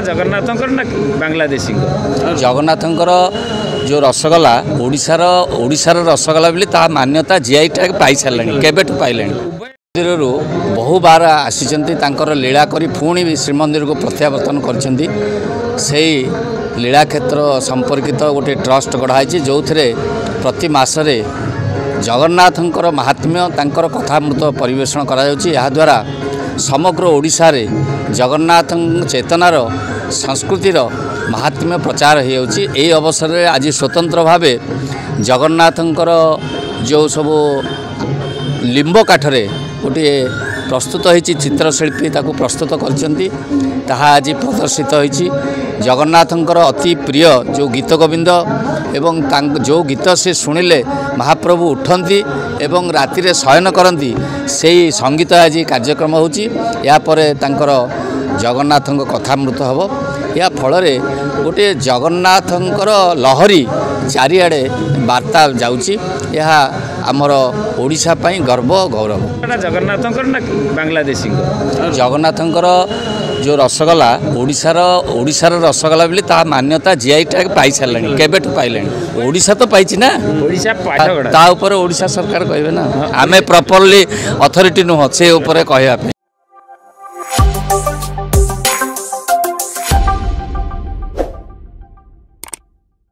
जगन्नाथंकर ना बांग्लादेशी जगन्नाथंकर जो रसगोला ओडिशार रसगोला बोली ता मान्यता जीआई टैग पाई सारे केबेठु पाइले मंदिर बहु बार आसी लीला करी पुणी श्रीमंदिर को प्रत्यावर्तन करछंती से लीला क्षेत्र संपर्कित गोटे ट्रस्ट गढ़ाई जो थे प्रति मासरे जगन्नाथंकर महात्म्य तांकर कथामृत परिवेषण करा जाउची। या द्वारा समग्र ओडिशा रे जगन्नाथ चेतनार संस्कृतिर महात्म्य प्रचार हो जाउची। एई अवसर में आज स्वतंत्र भावे जगन्नाथंकर जो सब लिंब काठरे गोटे प्रस्तुत होती चित्रशिल्पी ताकू प्रस्तुत करछंती ताहा आज प्रदर्शित होती। जगन्नाथंकर अति प्रिय जो गीत गोविंद एवं जो गीत से शुणिले महाप्रभु उठती एवं राति रे शयन करती से संगीत आज कार्यक्रम होची। या परे तांकर जगन्नाथंक कथामृत हम या फल गोटे जगन्नाथंकर लहरी चारिआडे वार्ता जाउची। यह आमर ओडिशा पई गर्व गौरव। जगन्नाथंकर ना बांग्लादेशी जगन्नाथंकर जो रसगोला ओडिशार रसगोला बोली ता मान्यता जीआई टैग पाई सारे केबेठु पाइले ओडिशा तो पाइछि ना ता ऊपर ओडिशा सरकार कहबे ना आमे प्रॉपर्ली अथॉरिटी नुह से ऊपर कहया।